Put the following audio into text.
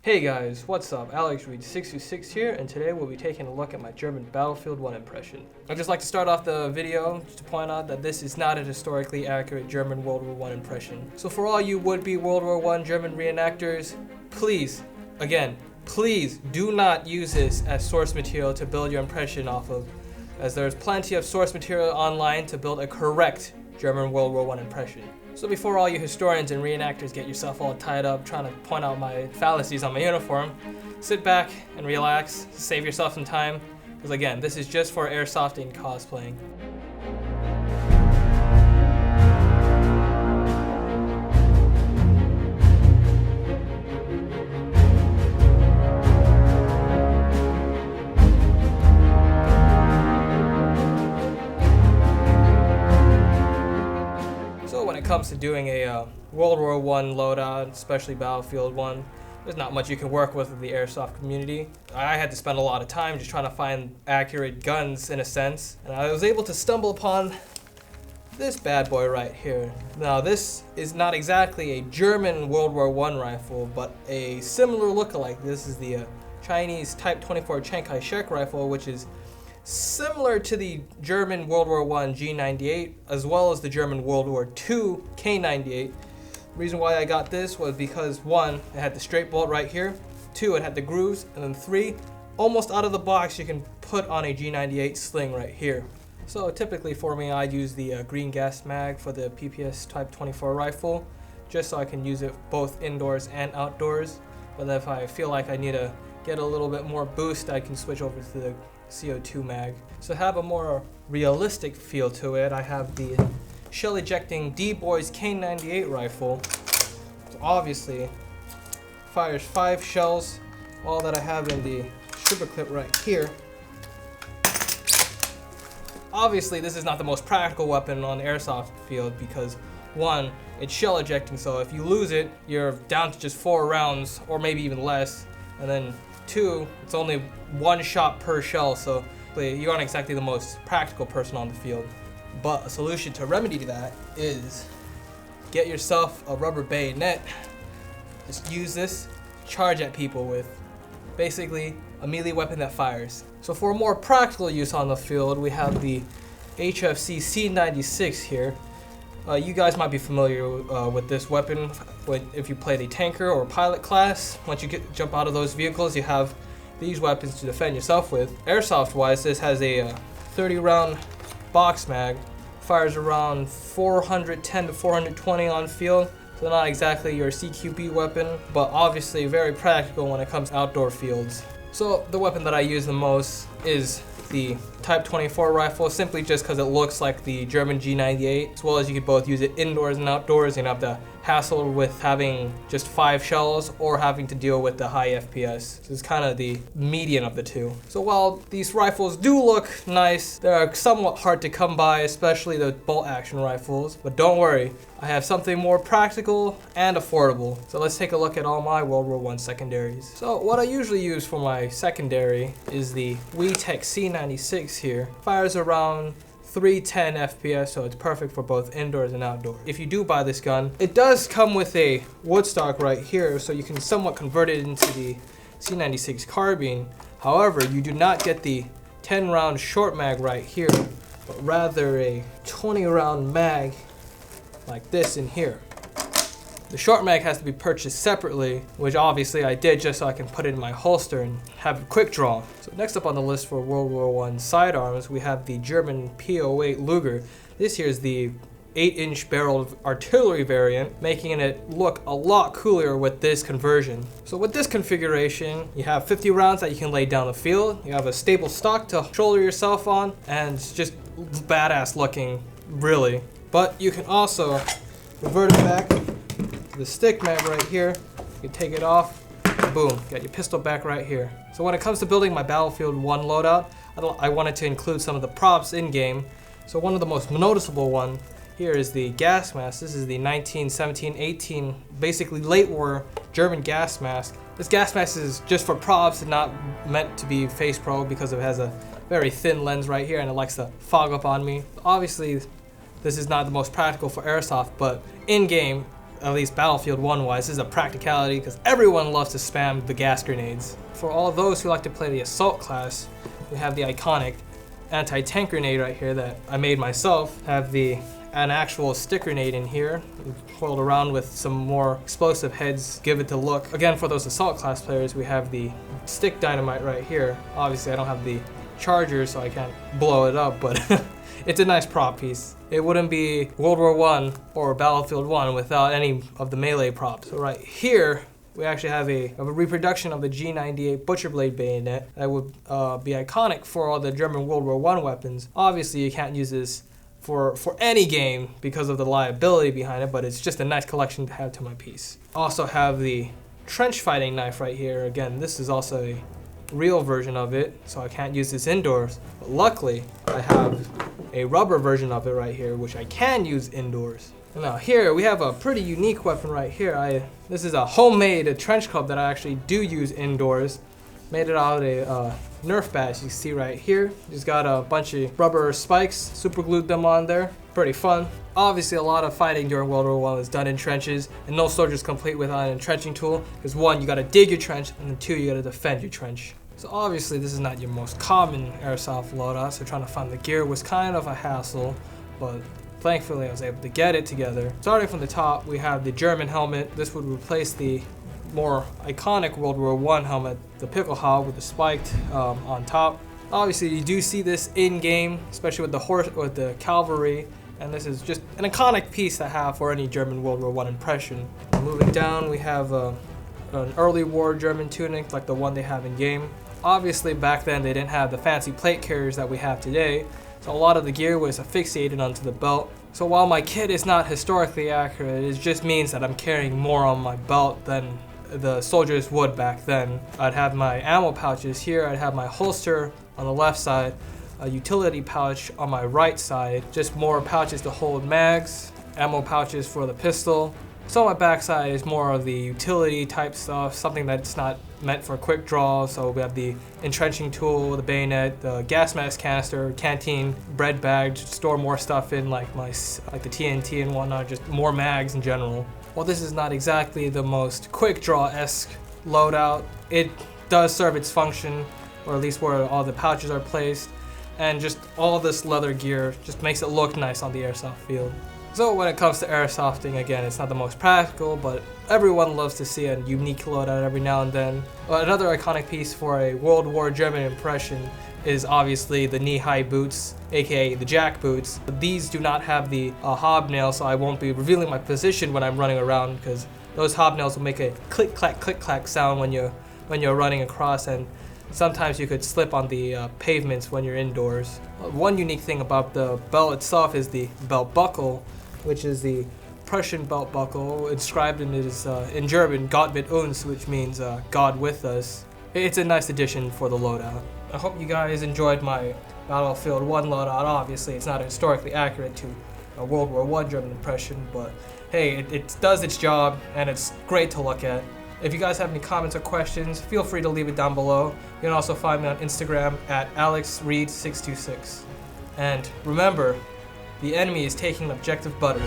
Hey guys, what's up? Alex Reed 626 here, and today we'll be taking a look at my German Battlefield 1 impression. I'd just like to start off the video just to point out that this is not a historically accurate German World War I impression. So for all you would-be World War I German reenactors, please, again, please do not use this as source material to build your impression off of, as there's plenty of source material online to build a correct German World War I impression. So before all you historians and reenactors get yourself all tied up trying to point out my fallacies on my uniform, sit back and relax, save yourself some time, because again, this is just for Airsoft and cosplaying. When it comes to doing a World War I loadout, especially Battlefield 1, there's not much you can work with the Airsoft community. I had to spend a lot of time just trying to find accurate guns in a sense, and I was able to stumble upon this bad boy right here. Now this is not exactly a German World War I rifle, but a similar lookalike. This is the Chinese Type 24 Chiang Kai-shek rifle, which is similar to the German World War I G98, as well as the German World War II K98. The reason why I got this was because 1, it had the straight bolt right here, 2, it had the grooves, and then 3, almost out of the box you can put on a G98 sling right here. So typically for me, I use the green gas mag for the PPS Type 24 rifle, just so I can use it both indoors and outdoors. But if I feel like I need to get a little bit more boost, I can switch over to the CO2 mag. So to have a more realistic feel to it, I have the shell ejecting Dpor's K98 rifle. So obviously fires 5 shells, all that I have in the stripper clip right here. Obviously this is not the most practical weapon on the airsoft field because 1, it's shell ejecting, so if you lose it, you're down to just 4 rounds or maybe even less, and then 2, it's only 1 shot per shell, so you aren't exactly the most practical person on the field. But a solution to remedy that is get yourself a rubber bayonet. Just use this, charge at people with basically a melee weapon that fires. So for more practical use on the field, we have the HFC C96 here. You guys might be familiar with this weapon if you play the tanker or pilot class. Once you jump out of those vehicles, you have these weapons to defend yourself with. Airsoft wise, this has a 30 round box mag, fires around 410 to 420 on field, so not exactly your CQB weapon, but obviously very practical when it comes to outdoor fields. So the weapon that I use the most is the Type 24 rifle, simply just because it looks like the German G98, as well as you could both use it indoors and outdoors. You don't have the hassle with having just 5 shells or having to deal with the high FPS. So it's kind of the median of the two. So while these rifles do look nice, they're somewhat hard to come by, especially the bolt action rifles. But don't worry, I have something more practical and affordable. So let's take a look at all my World War I secondaries. So what I usually use for my secondary is the WeTech C96 here. Fires around 310 FPS, so it's perfect for both indoors and outdoors. If you do buy this gun, it does come with a wood stock right here, so you can somewhat convert it into the C96 carbine. However, you do not get the 10 round short mag right here, but rather a 20 round mag like this in here. The short mag has to be purchased separately, which obviously I did just so I can put it in my holster and have a quick draw. So next up on the list for World War I sidearms, we have the German P08 Luger. This here is the 8-inch barreled artillery variant, making it look a lot cooler with this conversion. So with this configuration, you have 50 rounds that you can lay down the field, you have a stable stock to shoulder yourself on, and it's just badass looking, really. But you can also convert it back to the stick mag right here. You can take it off, boom, got your pistol back right here. So when it comes to building my Battlefield 1 loadout, I wanted to include some of the props in game. So one of the most noticeable one here is the gas mask. This is the 1917-18, basically late war German gas mask. This gas mask is just for props and not meant to be face pro because it has a very thin lens right here and it likes to fog up on me. Obviously, this is not the most practical for Airsoft, but in game, at least Battlefield 1 wise, this is a practicality because everyone loves to spam the gas grenades. For all those who like to play the assault class, we have the iconic anti-tank grenade right here that I made myself. Have an actual stick grenade in here, coiled around with some more explosive heads, give it the look. Again, for those assault class players, we have the stick dynamite right here. Obviously, I don't have the charger, so I can't blow it up, but it's a nice prop piece. It wouldn't be World War I or Battlefield 1 without any of the melee props. So right here, we actually have a reproduction of the G98 Butcher Blade bayonet that would be iconic for all the German World War I weapons. Obviously, you can't use this for any game because of the liability behind it, but it's just a nice collection to have to my piece. Also have the trench fighting knife right here. Again, this is also a real version of it, so I can't use this indoors. But luckily, I have a rubber version of it right here, which I can use indoors. Now here, we have a pretty unique weapon right here. This is a homemade trench club that I actually do use indoors. Made it out of a Nerf bat, as you see right here. Just got a bunch of rubber spikes, super glued them on there. Pretty fun. Obviously, a lot of fighting during World War I was done in trenches, and no soldier's complete without an entrenching tool. Because one, you gotta dig your trench, and then two, you gotta defend your trench. So obviously, this is not your most common airsoft loadout, so trying to find the gear was kind of a hassle, but thankfully, I was able to get it together. Starting from the top, we have the German helmet. This would replace the more iconic World War I helmet, the Pickelhaube with the spiked on top. Obviously, you do see this in-game, especially with the cavalry, and this is just an iconic piece to have for any German World War I impression. Moving down, we have an early war German tunic, like the one they have in-game. Obviously, back then, they didn't have the fancy plate carriers that we have today, so a lot of the gear was asphyxiated onto the belt. So while my kit is not historically accurate, it just means that I'm carrying more on my belt than the soldiers would back then. I'd have my ammo pouches here, I'd have my holster on the left side, a utility pouch on my right side, just more pouches to hold mags, ammo pouches for the pistol. So my backside is more of the utility type stuff, something that's not meant for quick draw. So we have the entrenching tool, the bayonet, the gas mask canister, canteen, bread bag to store more stuff in, like the TNT and whatnot, just more mags in general. While this is not exactly the most quick draw-esque loadout, it does serve its function, or at least where all the pouches are placed, and just all this leather gear just makes it look nice on the airsoft field. So when it comes to airsofting, again, it's not the most practical, but everyone loves to see a unique loadout every now and then. Another iconic piece for a World War German impression is obviously the knee-high boots, aka the jack boots. These do not have the hobnail, so I won't be revealing my position when I'm running around, because those hobnails will make a click-clack sound when you're running across, and sometimes you could slip on the pavements when you're indoors. One unique thing about the belt itself is the belt buckle, which is the Prussian belt buckle. Inscribed in it is in German, Gott mit uns, which means God with us. It's a nice addition for the loadout. I hope you guys enjoyed my Battlefield 1 loadout. Obviously, it's not historically accurate to a World War I German impression, but hey, it does its job, and it's great to look at. If you guys have any comments or questions, feel free to leave it down below. You can also find me on Instagram at AlexReed626. And remember, the enemy is taking objective butters.